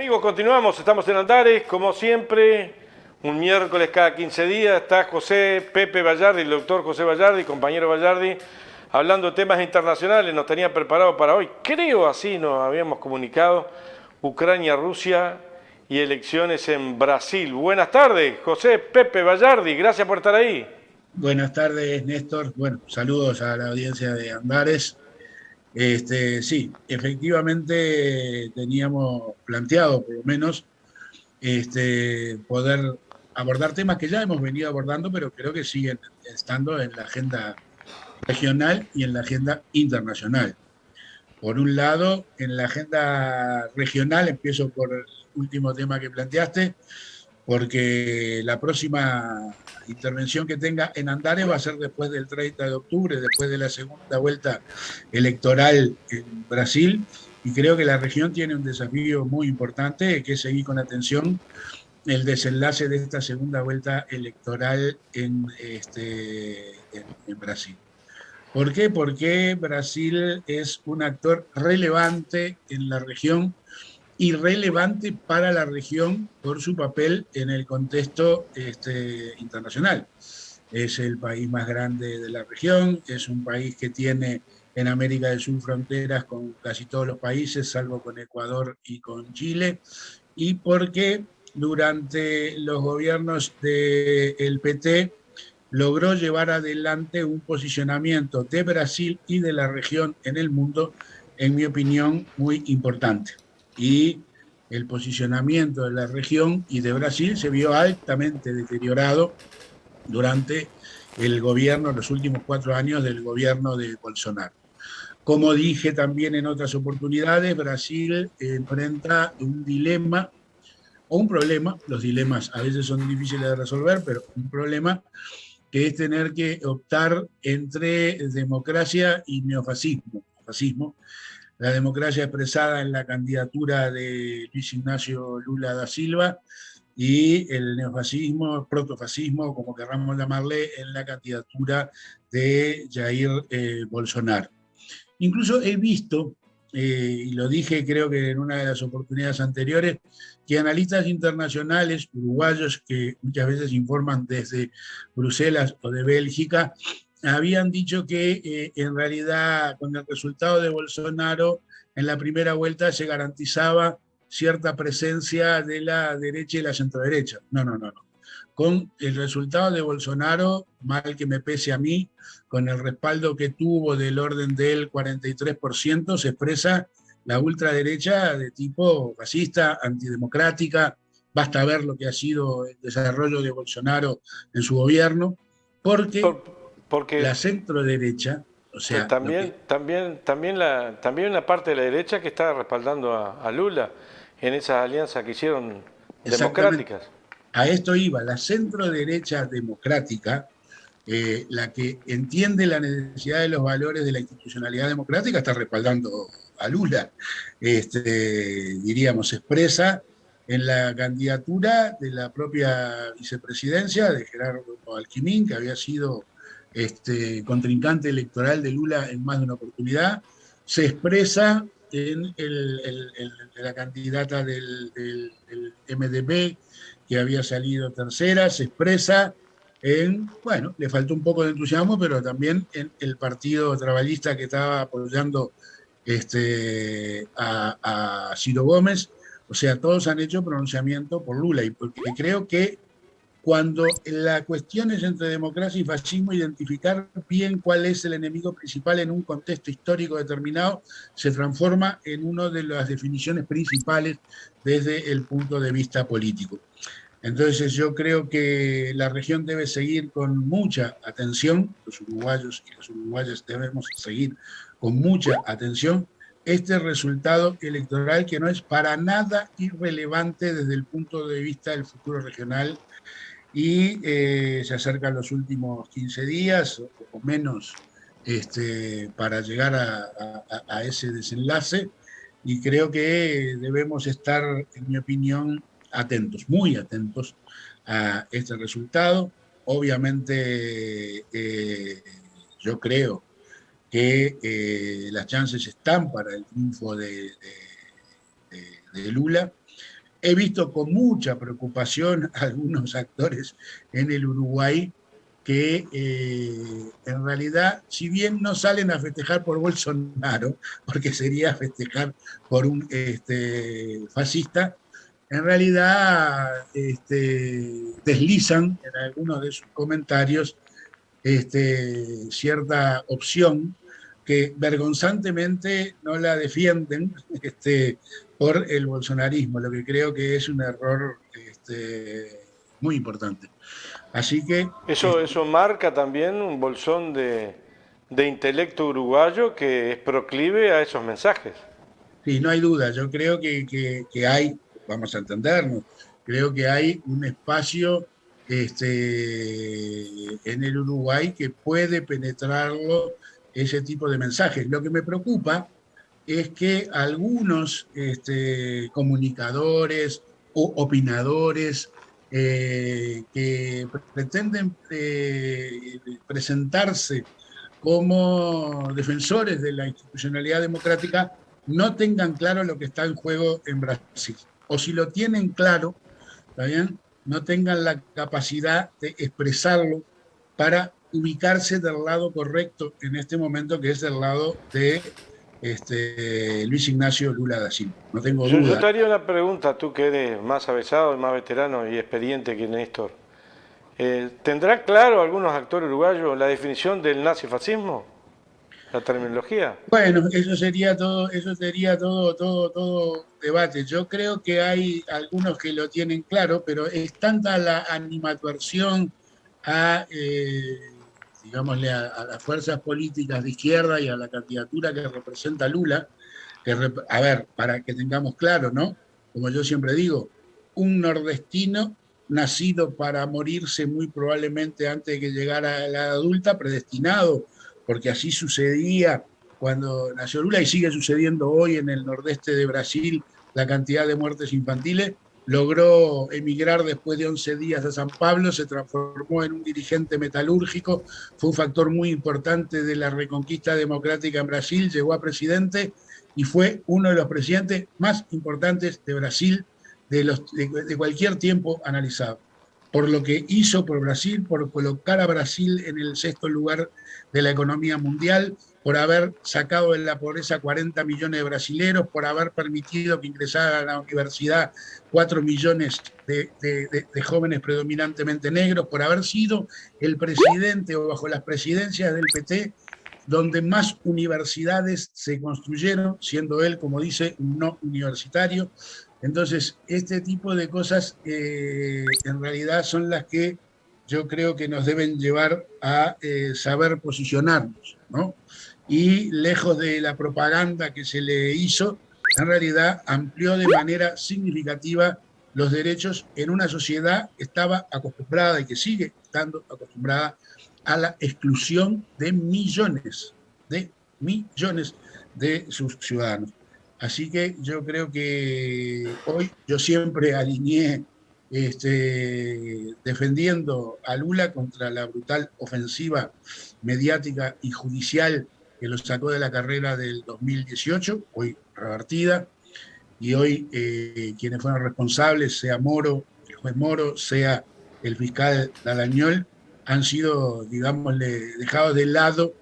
Amigos, continuamos, estamos en Andares, como siempre, un miércoles cada 15 días, está Pepe Vallardi, el doctor José Vallardi, compañero Vallardi, hablando de temas internacionales, nos tenía preparado para hoy, creo así nos habíamos comunicado, Ucrania, Rusia y elecciones en Brasil. Buenas tardes, José Pepe Vallardi, gracias por estar ahí. Buenas tardes, Néstor. Bueno, saludos a la audiencia de Andares. Sí, efectivamente teníamos planteado, por lo menos, poder abordar temas que ya hemos venido abordando, pero creo que siguen estando en la agenda regional y en la agenda internacional. Por un lado, en la agenda regional, empiezo por el último tema que planteaste, porque la próxima intervención que tenga en Andares va a ser después del 30 de octubre, después de la segunda vuelta electoral en Brasil, y creo que la región tiene un desafío muy importante, que es seguir con atención el desenlace de esta segunda vuelta electoral en Brasil. ¿Por qué? Porque Brasil es un actor relevante en la región y relevante para la región por su papel en el contexto internacional. Es el país más grande de la región, es un país que tiene en América del Sur fronteras con casi todos los países, salvo con Ecuador y con Chile, y porque durante los gobiernos del PT logró llevar adelante un posicionamiento de Brasil y de la región en el mundo, en mi opinión, muy importante. Y el posicionamiento de la región y de Brasil se vio altamente deteriorado durante el gobierno, los últimos 4 años del gobierno de Bolsonaro. Como dije también en otras oportunidades, Brasil enfrenta un dilema o un problema, los dilemas a veces son difíciles de resolver, pero un problema que es tener que optar entre democracia y neofascismo. Fascismo, la democracia expresada en la candidatura de Luis Ignacio Lula da Silva y el neofascismo, protofascismo, como querramos llamarle, en la candidatura de Jair Bolsonaro. Incluso he visto, y lo dije creo que en una de las oportunidades anteriores, que analistas internacionales uruguayos que muchas veces informan desde Bruselas o de Bélgica, habían dicho que en realidad con el resultado de Bolsonaro en la primera vuelta se garantizaba cierta presencia de la derecha y la centroderecha. No, no, no, no. Con el resultado de Bolsonaro, mal que me pese a mí, con el respaldo que tuvo del orden del 43%, se expresa la ultraderecha de tipo fascista, antidemocrática. Basta ver lo que ha sido el desarrollo de Bolsonaro en su gobierno, porque la Porque centroderecha, o sea, lo que también una parte de la derecha que está respaldando a Lula en esas alianzas que hicieron exactamente democráticas. a esto iba, la centroderecha democrática, la que entiende la necesidad de los valores de la institucionalidad democrática, está respaldando a Lula. Diríamos, expresa en la candidatura de la propia vicepresidencia de Gerardo Alquimín, que había sido contrincante electoral de Lula en más de una oportunidad, se expresa en la candidata del MDP, que había salido tercera, se expresa bueno, le faltó un poco de entusiasmo, pero también en el partido trabajista que estaba apoyando a Ciro Gómez. O sea, todos han hecho pronunciamiento por Lula, y porque creo que cuando la cuestión es entre democracia y fascismo, identificar bien cuál es el enemigo principal en un contexto histórico determinado se transforma en una de las definiciones principales desde el punto de vista político. Entonces yo creo que la región debe seguir con mucha atención, los uruguayos y las uruguayas debemos seguir con mucha atención este resultado electoral, que no es para nada irrelevante desde el punto de vista del futuro regional, y se acercan los últimos 15 días o menos, para llegar a ese desenlace, y creo que debemos estar, en mi opinión, atentos, muy atentos a este resultado. Obviamente, yo creo que las chances están para el triunfo de Lula, He visto con mucha preocupación a algunos actores en el Uruguay que en realidad, si bien no salen a festejar por Bolsonaro, porque sería festejar por un fascista, en realidad deslizan en algunos de sus comentarios cierta opción que vergonzantemente no la defienden por el bolsonarismo, lo que creo que es un error muy importante. Así que... Eso marca también un bolsón de intelecto uruguayo que es proclive a esos mensajes. Sí, no hay duda. Yo creo que hay, vamos a entendernos, creo que hay un espacio en el Uruguay que puede penetrarlo ese tipo de mensajes. Lo que me preocupa es que algunos comunicadores o opinadores que pretenden presentarse como defensores de la institucionalidad democrática no tengan claro lo que está en juego en Brasil. O si lo tienen claro, ¿está bien? No tengan la capacidad de expresarlo para ubicarse del lado correcto en este momento, que es el lado de Luis Ignacio Lula da Silva. No tengo Yo duda. te haría una pregunta, tú que eres más avesado, más veterano y experiente que Néstor. ¿Tendrá claro algunos actores uruguayos la definición del nazifascismo? ¿La terminología? Bueno, eso sería todo debate. Yo creo que hay algunos que lo tienen claro, pero es tanta la animadversión a, digámosle, a las fuerzas políticas de izquierda y a la candidatura que representa Lula, a ver, para que tengamos claro, ¿no? Como yo siempre digo, un nordestino nacido para morirse muy probablemente antes de que llegara a la edad adulta, predestinado, porque así sucedía cuando nació Lula y sigue sucediendo hoy en el nordeste de Brasil, la cantidad de muertes infantiles. Logró emigrar después de 11 días a San Pablo, se transformó en un dirigente metalúrgico, fue un factor muy importante de la reconquista democrática en Brasil, llegó a presidente y fue uno de los presidentes más importantes de Brasil de cualquier tiempo analizado. Por lo que hizo por Brasil, por colocar a Brasil en el sexto lugar de la economía mundial, por haber sacado de la pobreza 40 millones de brasileros, por haber permitido que ingresaran a la universidad 4 millones de jóvenes predominantemente negros, por haber sido el presidente o bajo las presidencias del PT donde más universidades se construyeron, siendo él, como dice, un no universitario. Entonces, este tipo de cosas en realidad son las que yo creo que nos deben llevar a saber posicionarnos, ¿no? Y lejos de la propaganda que se le hizo, en realidad amplió de manera significativa los derechos en una sociedad que estaba acostumbrada y que sigue estando acostumbrada a la exclusión de millones de sus ciudadanos. Así que yo creo que hoy yo siempre alineé defendiendo a Lula contra la brutal ofensiva mediática y judicial que lo sacó de la carrera del 2018, hoy revertida, y hoy quienes fueron responsables, sea Moro, el juez Moro, sea el fiscal Dalañol, han sido, digámosle, dejados de lado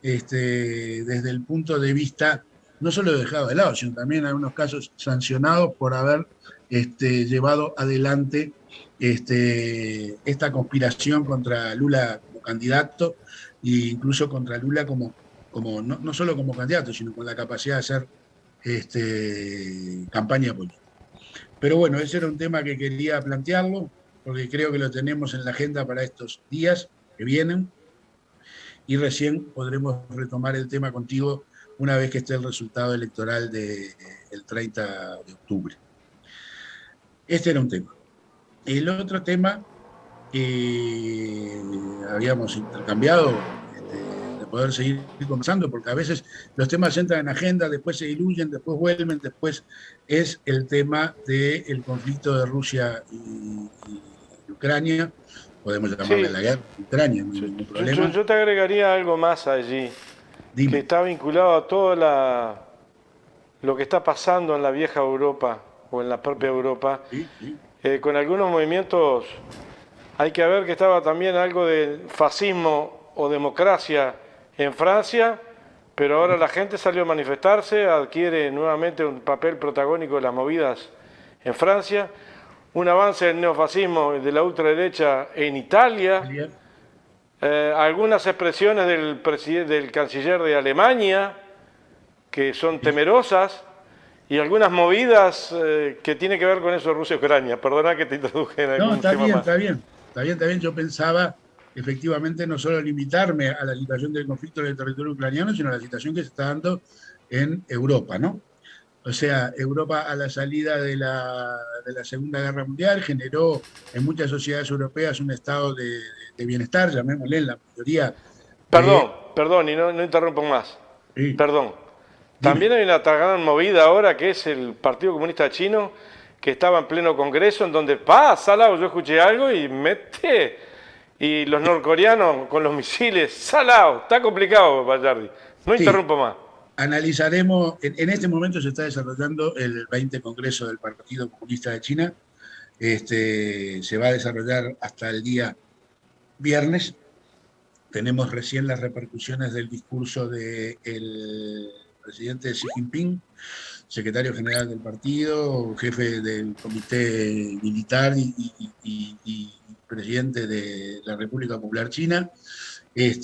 desde el punto de vista, no solo dejados de lado, sino también en algunos casos sancionados por haber llevado adelante esta conspiración contra Lula como candidato e incluso contra Lula no solo como candidato, sino con la capacidad de hacer campaña política. Pero bueno, ese era un tema que quería plantearlo, porque creo que lo tenemos en la agenda para estos días que vienen, y recién podremos retomar el tema contigo una vez que esté el resultado electoral del 30 de octubre. Este era un tema. El otro tema que habíamos intercambiado, de poder seguir conversando, porque a veces los temas entran en agenda, después se diluyen, después vuelven, después es el tema del conflicto de Rusia y Ucrania. Podemos llamarle la guerra a Ucrania, no hay ningún problema. Yo te agregaría algo más allí, Dime. que está vinculado a todo lo que está pasando en la vieja Europa o en la propia Europa, Sí, sí. con algunos movimientos. Hay que ver que estaba también algo de fascismo o democracia en Francia, pero ahora la gente salió a manifestarse, adquiere nuevamente un papel protagónico en las movidas en Francia, un avance del neofascismo y de la ultraderecha en Italia, algunas expresiones del canciller de Alemania que son temerosas, y algunas movidas que tienen que ver con eso de Rusia y Ucrania. Perdona que te introduje en No, algún está tema bien, más. está bien. Está bien, está bien. Yo pensaba efectivamente no solo limitarme a la situación del conflicto en el territorio ucraniano, sino a la situación que se está dando en Europa, ¿no? O sea, Europa a la salida de la Segunda Guerra Mundial generó en muchas sociedades europeas un estado de bienestar, llamémosle, en la mayoría Perdón, de... perdón, y no interrumpo más. Sí, Perdón. dime. También hay una gran movida ahora que es el Partido Comunista Chino, que estaba en pleno congreso, en donde, salado, yo escuché algo y mete, y los norcoreanos con los misiles, salado, está complicado, Bayardi. No Sí, interrumpo más. analizaremos, en este momento se está desarrollando el 20 Congreso del Partido Comunista de China. Se va a desarrollar hasta el día viernes. Tenemos recién las repercusiones del discurso del presidente Xi Jinping, secretario general del partido, jefe del comité militar y presidente de la República Popular China. Es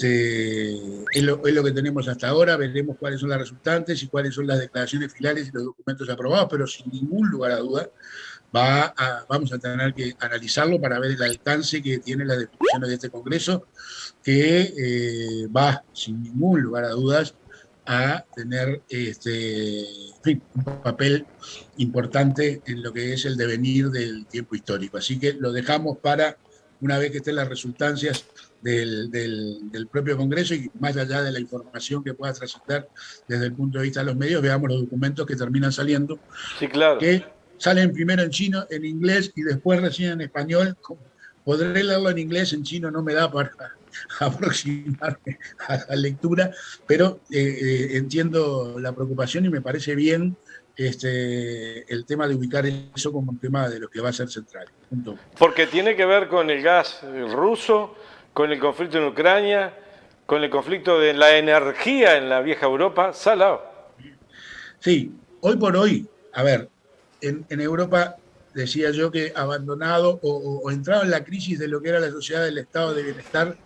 lo que tenemos hasta ahora, veremos cuáles son las resultantes y cuáles son las declaraciones finales y los documentos aprobados, pero sin ningún lugar a duda vamos a tener que analizarlo para ver el alcance que tienen las definiciones de este Congreso, que va, sin ningún lugar a dudas, a tener en fin, un papel importante en lo que es el devenir del tiempo histórico. Así que lo dejamos para una vez que estén las resultancias del propio Congreso y más allá de la información que pueda trascender desde el punto de vista de los medios, veamos los documentos que terminan saliendo, Sí, claro. que salen primero en chino, en inglés y después recién en español. Podré leerlo en inglés, en chino no me da para aproximarme a la lectura, pero entiendo la preocupación y me parece bien el tema de ubicar eso como un tema de lo que va a ser central. Punto. Porque tiene que ver con el gas ruso, con el conflicto en Ucrania, con el conflicto de la energía en la vieja Europa, salado. Sí, hoy por hoy, a ver, en Europa decía yo que abandonado o entrado en la crisis de lo que era la sociedad del estado de bienestar,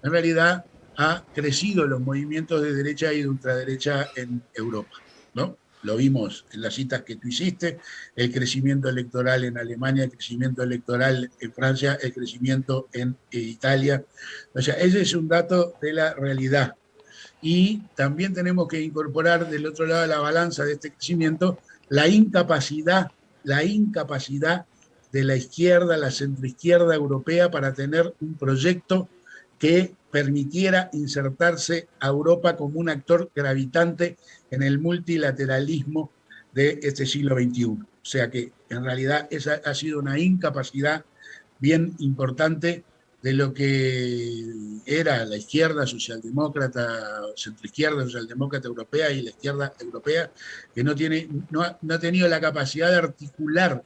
en realidad ha crecido los movimientos de derecha y de ultraderecha en Europa, ¿no? Lo vimos en las citas que tú hiciste, el crecimiento electoral en Alemania, el crecimiento electoral en Francia, el crecimiento en Italia. O sea, ese es un dato de la realidad. Y también tenemos que incorporar del otro lado de la balanza de este crecimiento la incapacidad de la izquierda, la centroizquierda europea para tener un proyecto que permitiera insertarse a Europa como un actor gravitante en el multilateralismo de este siglo XXI. O sea que en realidad esa ha sido una incapacidad bien importante de lo que era la izquierda socialdemócrata, centroizquierda socialdemócrata europea y la izquierda europea, que no ha tenido la capacidad de articular,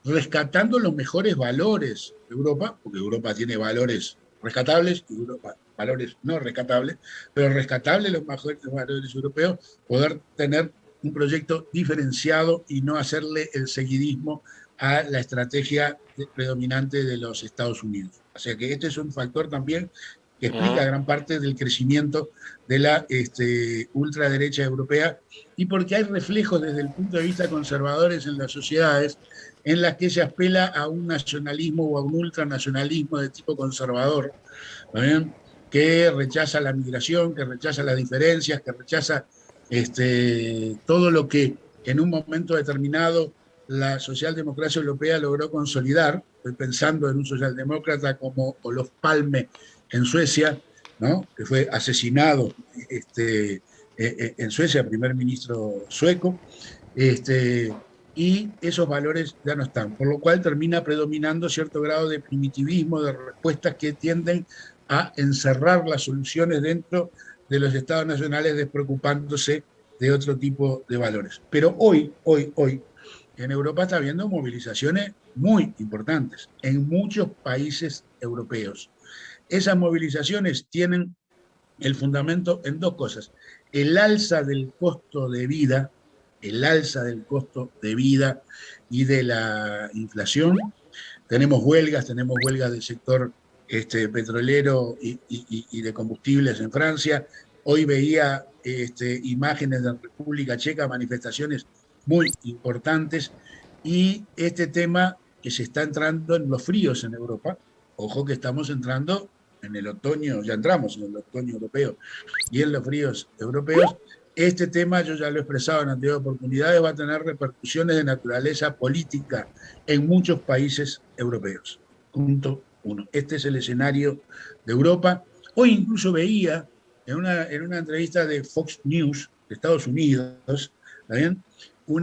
rescatando los mejores valores de Europa, porque Europa tiene valores rescatables y Europa valores no rescatables, pero rescatables los mejores valores europeos, poder tener un proyecto diferenciado y no hacerle el seguidismo a la estrategia predominante de los Estados Unidos. O sea que este es un factor también que explica gran parte del crecimiento de la ultraderecha europea y porque hay reflejos desde el punto de vista conservadores en las sociedades en las que se apela a un nacionalismo o a un ultranacionalismo de tipo conservador, ¿no? Que rechaza la migración, que rechaza las diferencias, que rechaza todo lo que en un momento determinado la socialdemocracia europea logró consolidar. Estoy pensando en un socialdemócrata como Olof Palme en Suecia, ¿no? Que fue asesinado en Suecia, primer ministro sueco, y esos valores ya no están, por lo cual termina predominando cierto grado de primitivismo, de respuestas que tienden a encerrar las soluciones dentro de los estados nacionales, despreocupándose de otro tipo de valores. Pero hoy, en Europa está habiendo movilizaciones muy importantes en muchos países europeos. Esas movilizaciones tienen el fundamento en dos cosas. El alza del costo de vida, el alza del costo de vida y de la inflación. Tenemos huelgas del sector petrolero y de combustibles en Francia. Hoy veía imágenes de República Checa, manifestaciones muy importantes, y este tema que se está entrando en los fríos en Europa. Ojo que estamos entrando en el otoño, ya entramos en el otoño europeo y en los fríos europeos. Este tema, yo ya lo he expresado en anteriores oportunidades, va a tener repercusiones de naturaleza política en muchos países europeos. Punto uno. Este es el escenario de Europa. Hoy incluso veía en una entrevista de Fox News de Estados Unidos, ¿bien?, un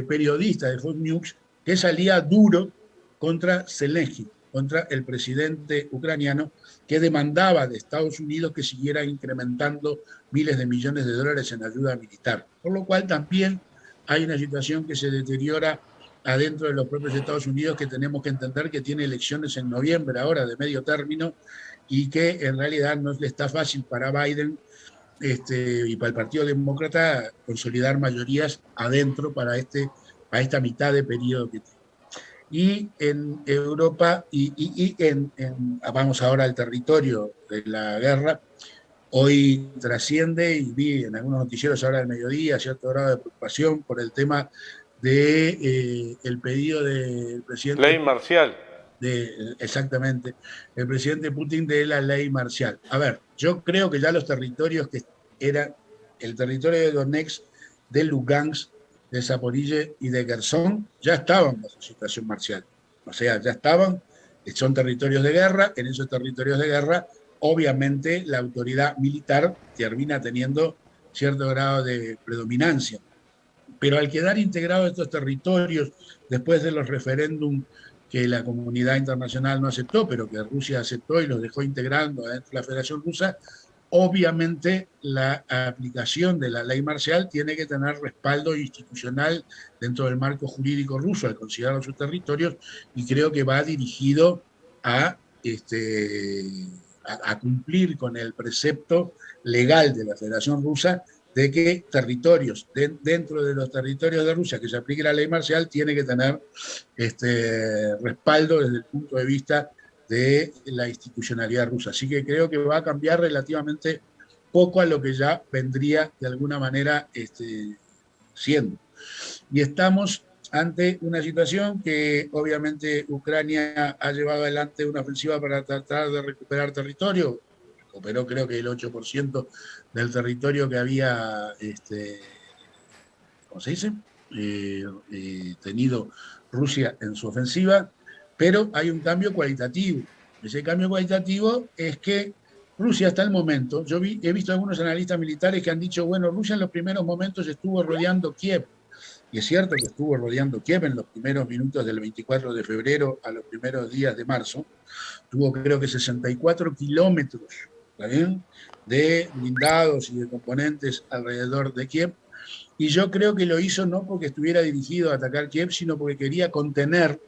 periodista de Fox News que salía duro contra Zelensky, contra el presidente ucraniano, que demandaba de Estados Unidos que siguiera incrementando miles de millones de dólares en ayuda militar. Por lo cual también hay una situación que se deteriora adentro de los propios Estados Unidos, que tenemos que entender que tiene elecciones en noviembre ahora de medio término, y que en realidad no le está fácil para Biden y para el Partido Demócrata consolidar mayorías adentro para esta mitad de periodo que tiene. Y en Europa, vamos ahora al territorio de la guerra. Hoy trasciende, y vi en algunos noticieros ahora del mediodía, cierto grado de preocupación por el tema de el pedido del presidente. Ley marcial. Exactamente, el presidente Putin, de la ley marcial. A ver, yo creo que ya los territorios que eran el territorio de Donetsk, de Lugansk, de Zaporilla y de Kherson ya estaban bajo situación marcial. O sea, ya estaban, son territorios de guerra. En esos territorios de guerra, obviamente, la autoridad militar termina teniendo cierto grado de predominancia. Pero al quedar integrados estos territorios, después de los referéndums que la comunidad internacional no aceptó, pero que Rusia aceptó y los dejó integrando dentro de la Federación Rusa, obviamente la aplicación de la ley marcial tiene que tener respaldo institucional dentro del marco jurídico ruso al considerar sus territorios, y creo que va dirigido a cumplir con el precepto legal de la Federación Rusa de que territorios dentro de los territorios de Rusia que se aplique la ley marcial tiene que tener respaldo desde el punto de vista de la institucionalidad rusa. Así que creo que va a cambiar relativamente poco a lo que ya vendría de alguna manera siendo. Y estamos ante una situación que obviamente Ucrania ha llevado adelante una ofensiva para tratar de recuperar territorio. Recuperó creo que el 8% del territorio que había, ¿cómo se dice?, tenido Rusia en su ofensiva. Pero hay un cambio cualitativo. Ese cambio cualitativo es que Rusia hasta el momento, he visto algunos analistas militares que han dicho, bueno, Rusia en los primeros momentos estuvo rodeando Kiev. Y es cierto que estuvo rodeando Kiev en los primeros minutos del 24 de febrero a los primeros días de marzo. Tuvo creo que 64 kilómetros, ¿está bien?, de blindados y de componentes alrededor de Kiev. Y yo creo que lo hizo no porque estuviera dirigido a atacar Kiev, sino porque quería contener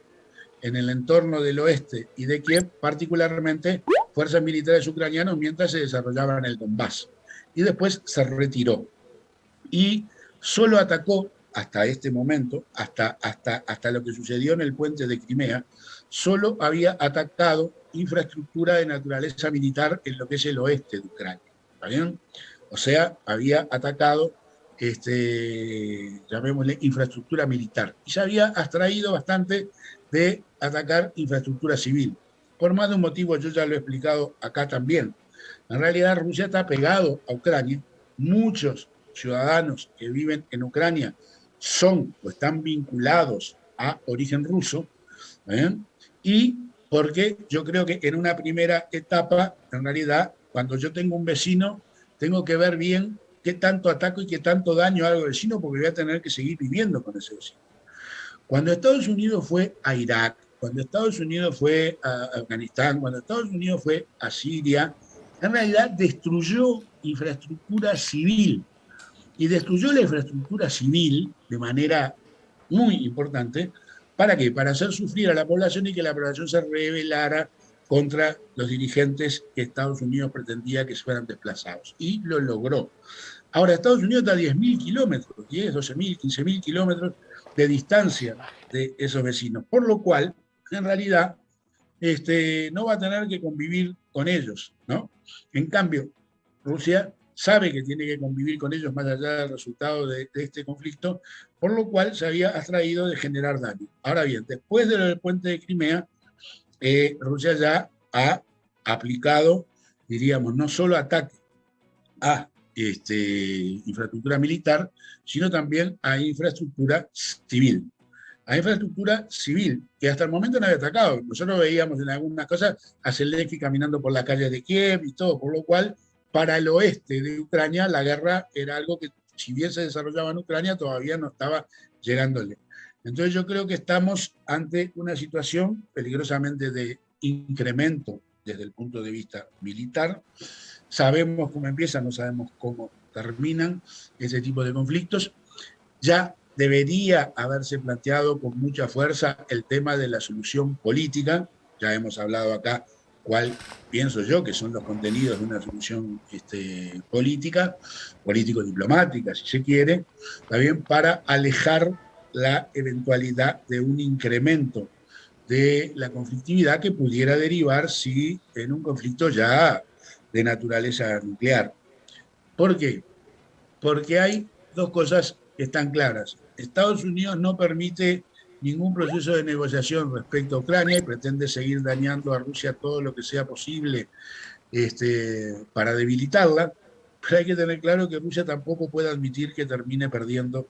en el entorno del oeste y de Kiev, particularmente fuerzas militares ucranianas, mientras se desarrollaban en el Donbass. Y después se retiró. Y solo atacó, hasta este momento, hasta lo que sucedió en el puente de Crimea, solo había atacado infraestructura de naturaleza militar en lo que es el oeste de Ucrania. ¿Está bien? O sea, había atacado, llamémosle, infraestructura militar. Y se había abstraído bastante de atacar infraestructura civil. Por más de un motivo, yo ya lo he explicado acá también. En realidad, Rusia está pegado a Ucrania. Muchos ciudadanos que viven en Ucrania son o están vinculados a origen ruso, y porque yo creo que en una primera etapa, en realidad, cuando yo tengo un vecino, tengo que ver bien qué tanto ataco y qué tanto daño hago al vecino, porque voy a tener que seguir viviendo con ese vecino. Cuando Estados Unidos fue a Irak, cuando Estados Unidos fue a Afganistán, cuando Estados Unidos fue a Siria, en realidad destruyó infraestructura civil. Y destruyó la infraestructura civil de manera muy importante. ¿Para qué? Para hacer sufrir a la población y que la población se rebelara contra los dirigentes que Estados Unidos pretendía que fueran desplazados. Y lo logró. Ahora, Estados Unidos está a 10.000 kilómetros, 10, 12.000, 15.000 kilómetros de distancia de esos vecinos, por lo cual, en realidad, no va a tener que convivir con ellos, ¿no? En cambio, Rusia sabe que tiene que convivir con ellos más allá del resultado de este conflicto, por lo cual se había abstraído de generar daño. Ahora bien, después del puente de Crimea, Rusia ya ha aplicado, diríamos, no solo ataque a infraestructura militar, sino también a infraestructura civil. A infraestructura civil, que hasta el momento no había atacado. Nosotros veíamos en algunas cosas a Zelensky caminando por las calles de Kiev y todo, por lo cual, para el oeste de Ucrania, la guerra era algo que, si bien se desarrollaba en Ucrania, todavía no estaba llegándole. Entonces yo creo que estamos ante una situación peligrosamente de incremento desde el punto de vista militar. Sabemos cómo empiezan, no sabemos cómo terminan ese tipo de conflictos. Ya debería haberse planteado con mucha fuerza el tema de la solución política. Ya hemos hablado acá cuál pienso yo que son los contenidos de una solución política, político-diplomática, si se quiere, también para alejar la eventualidad de un incremento de la conflictividad que pudiera derivar si en un conflicto ya de naturaleza nuclear. ¿Por qué? Porque hay dos cosas que están claras. Estados Unidos no permite ningún proceso de negociación respecto a Ucrania y pretende seguir dañando a Rusia todo lo que sea posible para debilitarla, pero hay que tener claro que Rusia tampoco puede admitir que termine perdiendo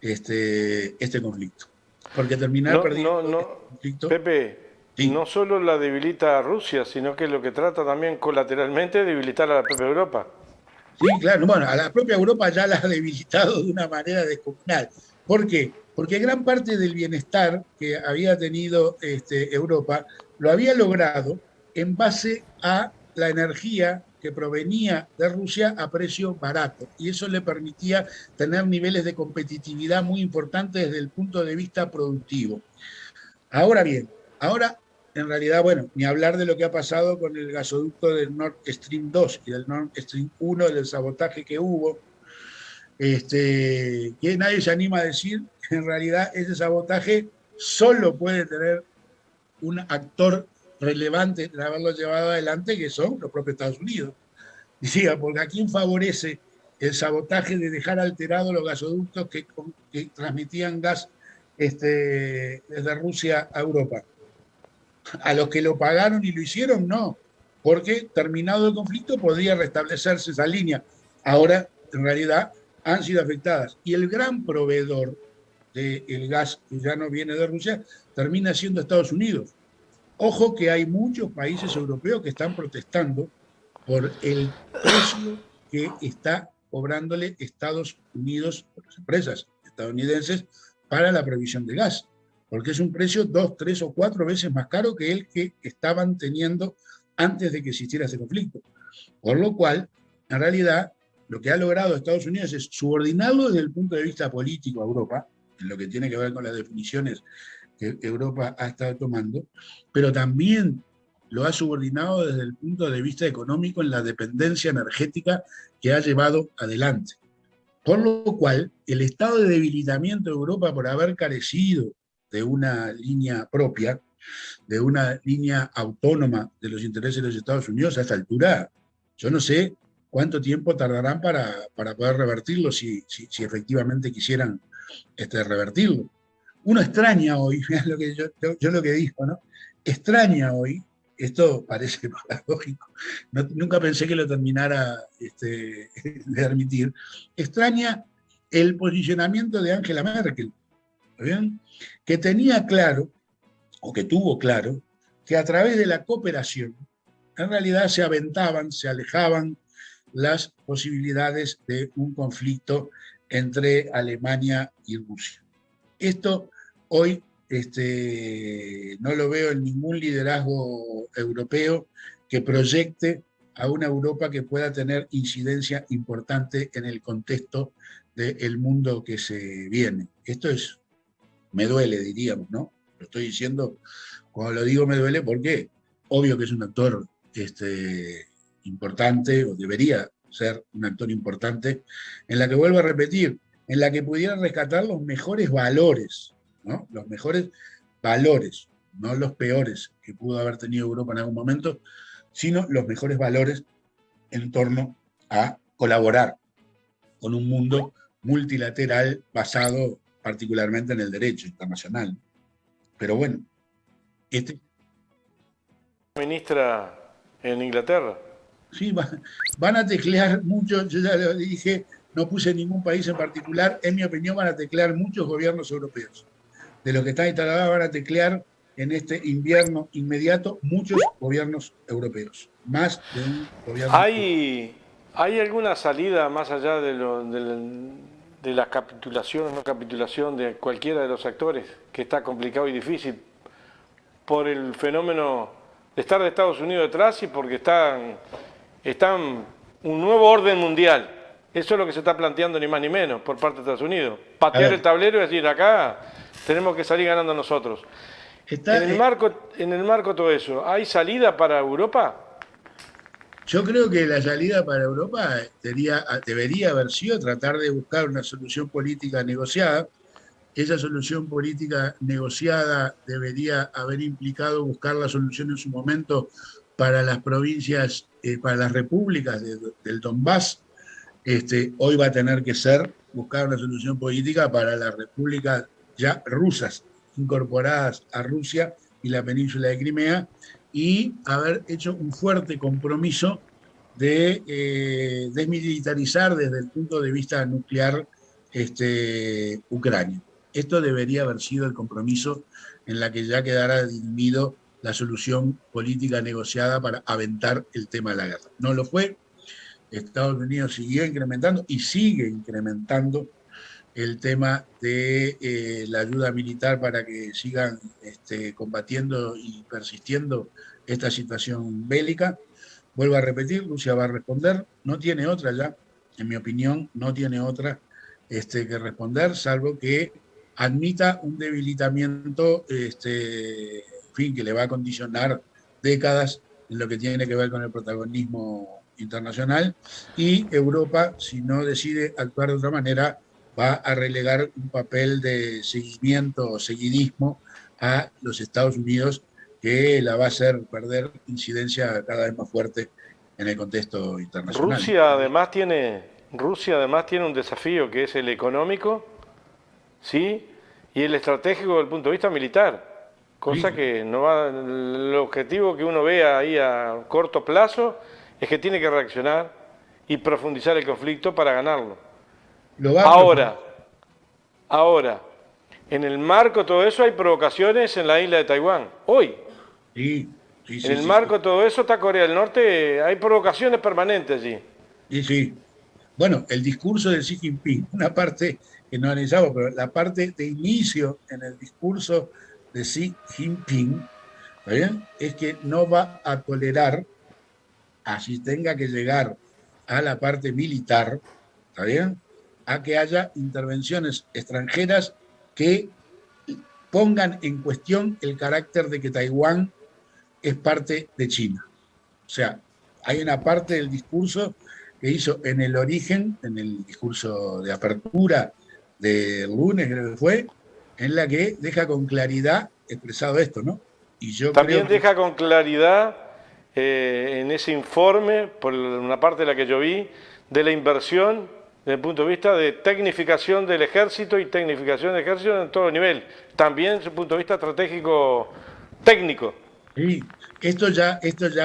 este conflicto. Porque terminar No, no, perdiendo este no, conflicto, Pepe, sí, no solo la debilita a Rusia, sino que lo que trata también colateralmente es debilitar a la propia Europa. sí, claro. Bueno, a la propia Europa ya la ha debilitado de una manera descomunal. ¿Por qué? Porque gran parte del bienestar que había tenido Europa lo había logrado en base a la energía que provenía de Rusia a precio barato. Y eso le permitía tener niveles de competitividad muy importantes desde el punto de vista productivo. Ahora bien, ahora en realidad, bueno, ni hablar de lo que ha pasado con el gasoducto del Nord Stream 2 y del Nord Stream 1, del sabotaje que hubo, que nadie se anima a decir que en realidad ese sabotaje solo puede tener un actor relevante de haberlo llevado adelante, que son los propios Estados Unidos. Decía, porque ¿a quién favorece el sabotaje de dejar alterados los gasoductos que transmitían gas desde Rusia a Europa? A los que lo pagaron y lo hicieron, no, porque terminado el conflicto podría restablecerse esa línea. Ahora, en realidad, han sido afectadas. Y el gran proveedor del gas que ya no viene de Rusia termina siendo Estados Unidos. Ojo que hay muchos países europeos que están protestando por el precio que está cobrándole Estados Unidos, las empresas estadounidenses, para la provisión de gas, porque es un precio 2, 3 o 4 veces más caro que el que estaban teniendo antes de que existiera ese conflicto. Por lo cual, en realidad, lo que ha logrado Estados Unidos es subordinarlo desde el punto de vista político a Europa, en lo que tiene que ver con las definiciones que Europa ha estado tomando, pero también lo ha subordinado desde el punto de vista económico en la dependencia energética que ha llevado adelante. Por lo cual, el estado de debilitamiento de Europa por haber carecido de una línea propia, de una línea autónoma de los intereses de los Estados Unidos, a esta altura, yo no sé cuánto tiempo tardarán para poder revertirlo si efectivamente quisieran revertirlo. Uno extraña hoy, lo que yo lo que digo, ¿no? Extraña hoy, esto parece paradójico, nunca pensé que lo terminara de admitir, extraña el posicionamiento de Angela Merkel, ¿bien? Que tenía claro, o que tuvo claro, que a través de la cooperación, en realidad se aventaban, se alejaban las posibilidades de un conflicto entre Alemania y Rusia. Esto hoy no lo veo en ningún liderazgo europeo que proyecte a una Europa que pueda tener incidencia importante en el contexto del mundo que se viene. Esto es Me duele, diríamos, ¿no? Lo estoy diciendo, cuando lo digo me duele porque obvio que es un actor importante, o debería ser un actor importante, en la que vuelvo a repetir, en la que pudieran rescatar los mejores valores, ¿no? Los mejores valores, no los peores que pudo haber tenido Europa en algún momento, sino los mejores valores en torno a colaborar con un mundo multilateral basado particularmente en el derecho internacional. Pero bueno, Ministra en Inglaterra. Sí, van a teclear mucho, yo ya lo dije, no puse ningún país en particular, en mi opinión van a teclear muchos gobiernos europeos. De los que están instalados van a teclear en este invierno inmediato muchos gobiernos europeos, más de un gobierno. ¿Hay alguna salida más allá de la capitulación o no capitulación de cualquiera de los actores, que está complicado y difícil por el fenómeno de estar de Estados Unidos detrás y porque están un nuevo orden mundial? Eso es lo que se está planteando ni más ni menos por parte de Estados Unidos. Patear el tablero y decir, acá tenemos que salir ganando nosotros. En el marco de todo eso, ¿hay salida para Europa? Yo creo que la salida para Europa debería haber sido tratar de buscar una solución política negociada. Esa solución política negociada debería haber implicado buscar la solución en su momento para las provincias, para las repúblicas del Donbass. Hoy va a tener que ser buscar una solución política para las repúblicas ya rusas incorporadas a Rusia y la península de Crimea, y haber hecho un fuerte compromiso de desmilitarizar desde el punto de vista nuclear Ucrania. Esto debería haber sido el compromiso en la que ya quedara dirimido la solución política negociada para aventar el tema de la guerra. No lo fue. Estados Unidos siguió incrementando y sigue incrementando el tema de la ayuda militar para que sigan combatiendo y persistiendo esta situación bélica. Vuelvo a repetir, Rusia va a responder, no tiene otra ya, en mi opinión, no tiene otra que responder, salvo que admita un debilitamiento en fin, que le va a condicionar décadas en lo que tiene que ver con el protagonismo internacional, y Europa, si no decide actuar de otra manera, va a relegar un papel de seguimiento o seguidismo a los Estados Unidos, que la va a hacer perder incidencia cada vez más fuerte en el contexto internacional. Rusia además tiene un desafío que es el económico, ¿sí? Y el estratégico desde el punto de vista militar, cosa sí, que no va, el objetivo que uno ve ahí a corto plazo es que tiene que reaccionar y profundizar el conflicto para ganarlo. Ahora, en el marco de todo eso hay provocaciones en la isla de Taiwán, hoy. Sí, en el marco de todo eso está Corea del Norte, hay provocaciones permanentes allí. Sí. Bueno, el discurso de Xi Jinping, una parte que no analizamos, pero la parte de inicio en el discurso de Xi Jinping, ¿está bien?, es que no va a tolerar, así tenga que llegar a la parte militar, ¿está bien?, a que haya intervenciones extranjeras que pongan en cuestión el carácter de que Taiwán es parte de China. O sea, hay una parte del discurso que hizo en el origen, en el discurso de apertura del lunes, creo que fue, en la que deja con claridad expresado esto, ¿no? Y yo también deja con claridad en ese informe, por una parte de la que yo vi, de la inversión desde el punto de vista de tecnificación del ejército y tecnificación del ejército en todo nivel, también desde el punto de vista estratégico técnico. Sí, esto ya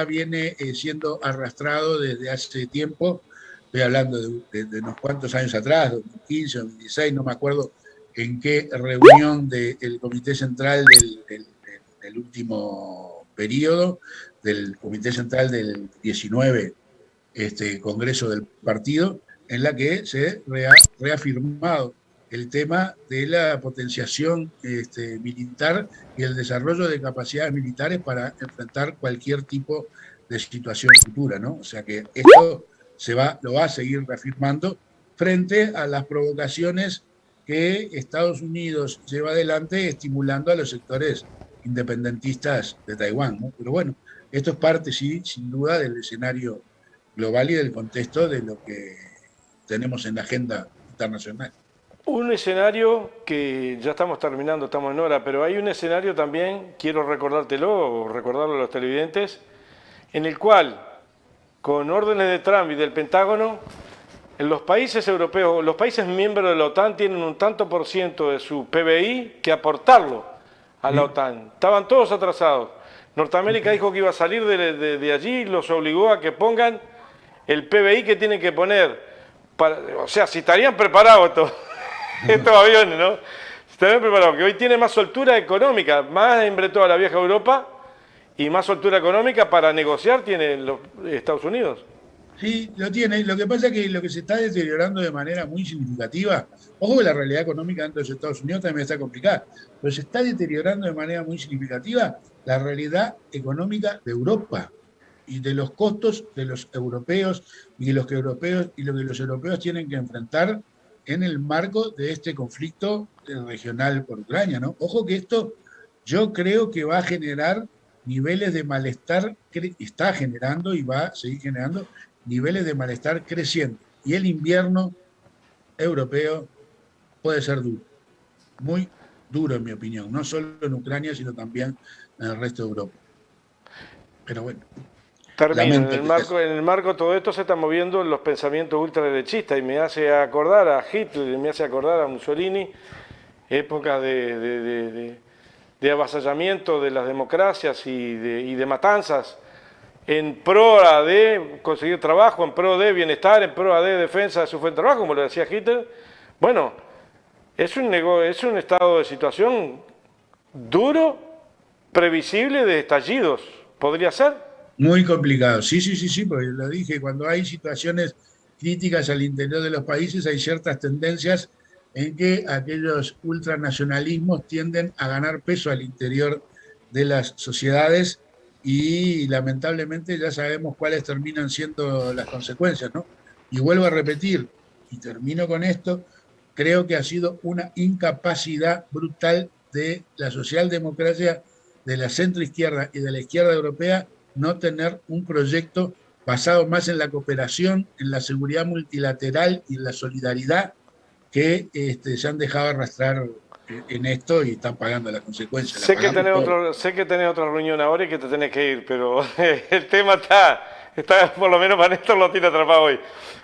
viene siendo arrastrado desde hace tiempo. Estoy hablando de unos cuantos años atrás, 2015, 2016, no me acuerdo en qué reunión del Comité Central del último periodo, del Comité Central del 19 Congreso del Partido, en la que se ha reafirmado el tema de la potenciación militar y el desarrollo de capacidades militares para enfrentar cualquier tipo de situación futura, ¿no? O sea que esto lo va a seguir reafirmando frente a las provocaciones que Estados Unidos lleva adelante estimulando a los sectores independentistas de Taiwán, ¿no? Pero bueno, esto es parte, sí, sin duda, del escenario global y del contexto de lo que tenemos en la agenda internacional. Un escenario que ya estamos terminando, estamos en hora, pero hay un escenario también, quiero recordártelo o recordarlo a los televidentes, en el cual, con órdenes de Trump y del Pentágono, en los países europeos, los países miembros de la OTAN tienen un tanto por ciento de su PBI que aportarlo a la OTAN. Estaban todos atrasados. Norteamérica dijo que iba a salir de allí, los obligó a que pongan el PBI que tienen que poner. O sea, si estarían preparados estos aviones, ¿no? Si estarían preparados, que hoy tiene más soltura económica, más entre toda la vieja Europa y más soltura económica para negociar tiene los Estados Unidos. Sí, lo tiene. Lo que pasa es que lo que se está deteriorando de manera muy significativa, ojo que la realidad económica dentro de los Estados Unidos también está complicada, pero se está deteriorando de manera muy significativa la realidad económica de Europa y de los costos de los europeos y de lo que los europeos tienen que enfrentar en el marco de este conflicto regional por Ucrania, ¿no? Ojo que esto yo creo que va a generar niveles de malestar, está generando y va a seguir generando niveles de malestar crecientes. Y el invierno europeo puede ser duro, muy duro en mi opinión, no solo en Ucrania, sino también en el resto de Europa. Pero bueno. Termino. En el marco de todo esto se están moviendo los pensamientos ultraderechistas y me hace acordar a Hitler, me hace acordar a Mussolini, épocas de avasallamiento de las democracias y de matanzas en pro de conseguir trabajo, en pro de bienestar, en pro de defensa de su fuente de trabajo, como lo decía Hitler. Bueno, es un estado de situación duro, previsible de estallidos. ¿Podría ser? Muy complicado, sí, porque lo dije, cuando hay situaciones críticas al interior de los países hay ciertas tendencias en que aquellos ultranacionalismos tienden a ganar peso al interior de las sociedades y lamentablemente ya sabemos cuáles terminan siendo las consecuencias, ¿no? Y vuelvo a repetir, y termino con esto, creo que ha sido una incapacidad brutal de la socialdemocracia, de la centroizquierda y de la izquierda europea no tener un proyecto basado más en la cooperación, en la seguridad multilateral y en la solidaridad que se han dejado arrastrar en esto y están pagando las consecuencias. Sé que tenés otra reunión ahora y que te tenés que ir, pero el tema está por lo menos para Néstor lo tiene atrapado hoy.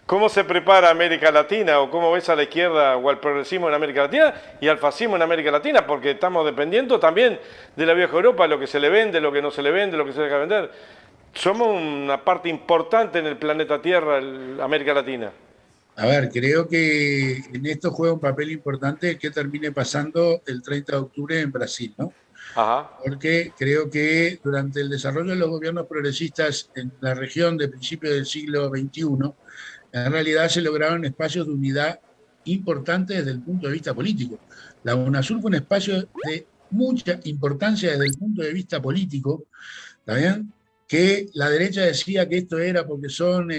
¿Cómo se prepara América Latina o cómo ves a la izquierda o al progresismo en América Latina y al fascismo en América Latina? Porque estamos dependiendo también de la vieja Europa, lo que se le vende, lo que no se le vende, lo que se deja vender. Somos una parte importante en el planeta Tierra, América Latina. A ver, creo que en esto juega un papel importante que termine pasando el 30 de octubre en Brasil, ¿no? Ajá. Porque creo que durante el desarrollo de los gobiernos progresistas en la región de principios del siglo XXI, en realidad se lograron espacios de unidad importantes desde el punto de vista político. La UNASUR fue un espacio de mucha importancia desde el punto de vista político, ¿está bien? Que la derecha decía que esto era porque son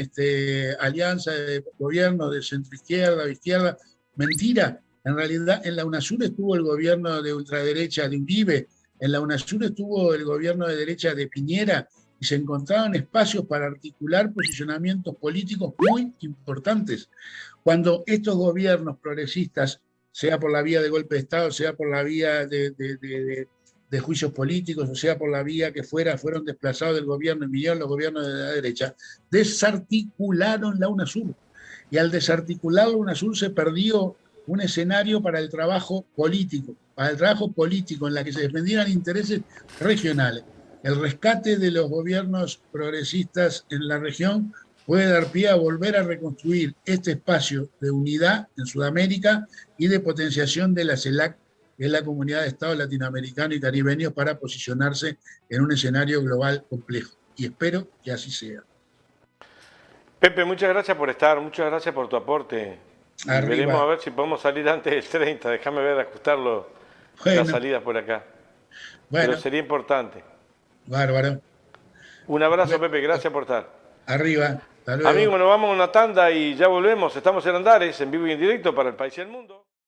alianzas de gobiernos de centroizquierda o izquierda. Mentira. En realidad, en la UNASUR estuvo el gobierno de ultraderecha de Uribe, en la UNASUR estuvo el gobierno de derecha de Piñera, y se encontraban espacios para articular posicionamientos políticos muy importantes. Cuando estos gobiernos progresistas, sea por la vía de golpe de Estado, sea por la vía de juicios políticos, o sea por la vía que fuera, fueron desplazados del gobierno y vinieron los gobiernos de la derecha, desarticularon la UNASUR. Y al desarticular la UNASUR se perdió un escenario para el trabajo político, en la que se defendieran intereses regionales. El rescate de los gobiernos progresistas en la región puede dar pie a volver a reconstruir este espacio de unidad en Sudamérica y de potenciación de la CELAC, que es la Comunidad de Estados Latinoamericanos y Caribeños, para posicionarse en un escenario global complejo. Y espero que así sea. Pepe, muchas gracias por estar, muchas gracias por tu aporte. Veremos a ver si podemos salir antes del 30. Déjame ver, ajustarlo, las salidas por acá. Bueno. Pero sería importante. Bárbaro. Un abrazo, Pepe, gracias por estar. Arriba. Hasta luego. Amigos, nos vamos a una tanda y ya volvemos. Estamos en Andares, en vivo y en directo para el país y el mundo.